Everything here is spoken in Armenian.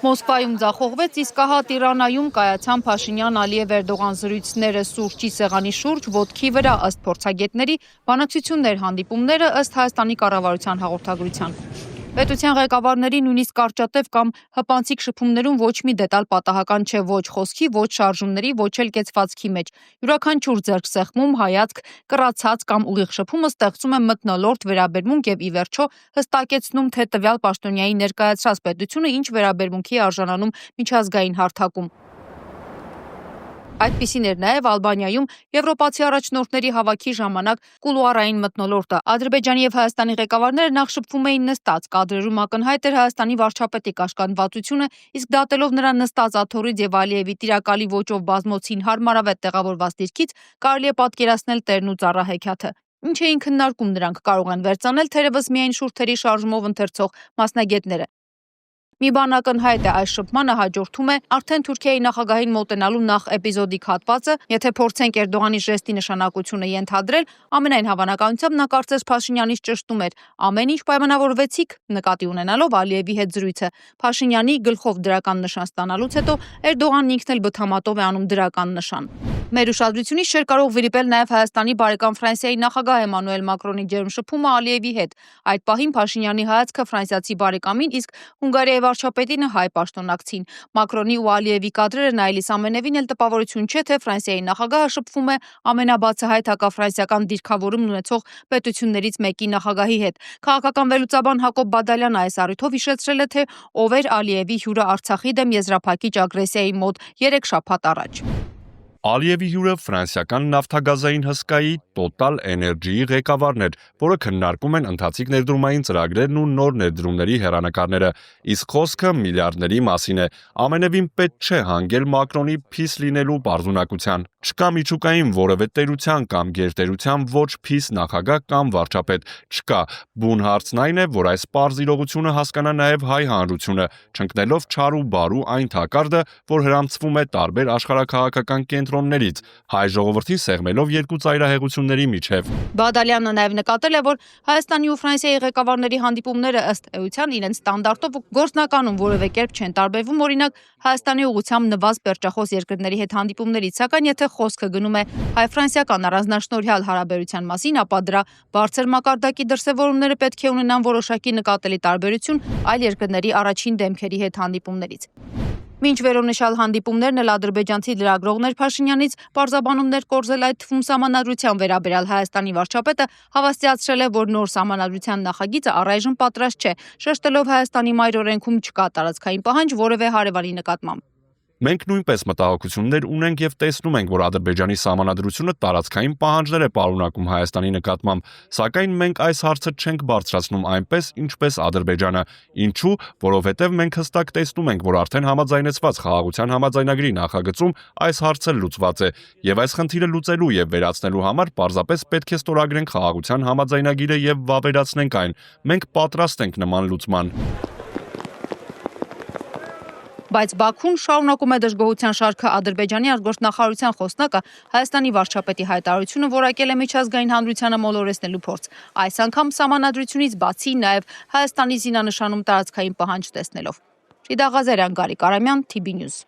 Մոսկվայում ձախողվեց, իսկ ահա Տիրանայում կայացան Փաշինյան-Ալիև-Էրդողան զրույցները սուրճի սեղանի շուրջ ոտքի վրա ըստ փորձագետների, բանակցություններ, հանդիպումները ըստ Հայաստանի կառավարության հաղորդագրության։ Պետության ղեկավարների նույնիսկ կարճատև կամ հպանցիկ շփումներում ոչ մի դետալ պատահական չէ ոչ խոսքի, ոչ շարժումների, ոչ էլ կեցվածքի մեջ։ Յուրաքանչյուր ձեռքսեղմում, հայացք, կռացած կամ ուղիղ շփումը ստեղծում է մթնոլորտ վերաբերմունք եւ ի վերջո հստակեցնում, թե տվյալ պաշտոնյայի ներկայացրած պետությունը ինչ վերաբերմունքի արժանանում միջազգային հարթակում։ Այդպիսին էր նաև Ալբանիայում եվրոպացի առաջնորդների հավաքի ժամանակ կուլուարային մթնոլորտը։ Ադրբեջանի եւ Հայաստանի ղեկավարները նախ շփվում էին նստած, կադրերում ակնհայտ էր Հայաստանի վարչապետի կաշկանդվածությունը, իսկ դատելով նրա նստած աթոռից եւ Ալիևի տիրակալի ոճով բազմոցին հարմարավետ տեղավորված դիրքից կարելի է պատկերացնել տերն ու ծառահեքիաթը։ Ինչ էին քննարկում նրանք, կարող են վերցանել թերևս միայն շուրթերի շարժումով ընթերցող մասնագետները։ Մի բան ակնհայտ է, այս շփմանը հաջորդում է արդեն Թուրքիայի նախագահին մոտենալու նախ էպիզոդիկ հատվածը, եթե փորձենք Էրդողանի ժեստի նշանակությունը ենթադրել, ամենայն հավանականությամբ նա կարծես Փաշինյանից ճշտում էր. ամեն ինչ պայմանավորվեցիք, նկատի ունենալով Ալիևի հետ զրույցը։ Փաշինյանի գլխով դրական նշան ստանալուց հետո Էրդողանն ինքն էլ բթամատով է անում դրական նշան։ Մեր ուշադրությունից չէր կարող վիրիպել նաև Հայաստանի բարեկամ Ֆրանսիայի նախագահ Էմանուել Մակրոնի ջերմ շփումը Ալիևի հետ։ Այդ պահին Փաշինյանի հայացքը ֆրանսիացի բարեկամին, իսկ Հունգարիայի վարչապետին հայ պաշտոնակցին։ Մակրոնի ու Ալիևի կադրերը նայելիս ամենևին էլ տպավորություն չէ, թե Ֆրանսիայի նախագահը շփվում է ամենաբացահայտ հակաֆրանսիական դիրքավորում ունեցող պետություններից մեկի նախագահի հետ։ Քաղաքական վերլուծաբան Հակոբ Բադալյանը այս առիթով հիշեցրել է, թե ով էր Ալիևի հյուրը Արցախի դեմ եզրափակիչ ագրեսիայի մոտ 3 շաբաթ առաջ։ Ալիևի հյուրը ֆրանսիական նավթագազային հսկայի Total Energy-ի ղեկավարն էր, որը քննարկում են ընթացիկ ներդրումային ծրագրերն ու նոր ներդրումների հեռանկարները, իսկ խոսքը միլիարդների մասին է։ Ամենևին պետք չէ հանգել Մակրոնի փիս լինելու պարզունակության։ Չկա միջուկային որևէ տերության կամ գերտերության ոչ փիս նախագահ կամ վարչապետ։ Չկա։ Բուն հարցն այն է, որ այս պարզ իրողությունը հասկանա նաև հայ հանրությունը, չընկնելով չար ու բարու այն թակարդը, որ հրամցվում է տարբեր աշխարհաքաղաքական կենտրոններից, հայ ժողովրդին սեղմելով երկու ծայրահեղությունների միջև։ Բադալյանը նաև նկատել է, որ Հայաստանի ու Ֆրանսիայի ղեկավարների հանդիպումները ըստ էության իրենց ստանդարտով ու գործնականում որևէ կերպ չեն տարբերվում, օրինակ Հայաստանի ուղղությամբ նվազ պերճախոս երկրների հետ հանդիպումներից, սակայն եթե խոսքը գնում է հայ-ֆրանսիական առանձնաշնորհյալ հարաբերության մասին, ապա դրա բարձր մակարդակի դրսևորումները պետք է ունենան որոշակի նկատելի տարբերություն այլ երկրների առաջին դեմքերի հետ հանդիպումներից։ Մինչ վերոնշյալ հանդիպումներն էլ ադրբեջանցի լրագրողներ Փաշինյանից պարզաբանումներ կորզել, այդ թվում սահմանադրության վերաբերյալ Հայաստանի վարչապետը հավաստիացրել է, որ նոր սահմանադրության նախագիծը առայժմ պատրաստ չէ, շեշտելով Հայաստանի մայր օրենքում չկա տարածքային պահանջ որևէ հարևանի նկատմամբ։ Մենք նույնպես մտահոգություններ ունենք եւ տեսնում ենք, որ Ադրբեջանի սահմանադրությունը տարածքային պահանջներ է պարունակում Հայաստանի նկատմամբ, սակայն մենք այս հարցը չենք բարձրացնում այնպես, ինչպես Ադրբեջանը։ Ինչու՞, որովհետեւ մենք հստակ տեսնում ենք, որ արդեն համաձայնեցված խաղաղության համաձայնագրի նախագծում այս հարցը լուծված է, եւ այս խնդիրը լուծելու եւ վերացնելու համար պարզապես պետք է ստորագրենք խաղաղության համաձայնագիրը եւ վավերացնենք այն։ Մենք պատրաստ ենք նման լուծման։ Բայց Բաքուն շարունակում է դժգոհության շարքը։ Ադրբեջանի արտգործնախարարության խոսնակը Հայաստանի վարչապետի հայտարարությունը որակել է միջազգային հանրությանը մոլորեցնելու փորձ։ Այս անգամ սահմանադրությունից բացի նաև Հայաստանի զինանշանում տարածքային պահանջ տեսնելով։ Շիդա Ղազարյան, Գարիկ Արամյան, TB News։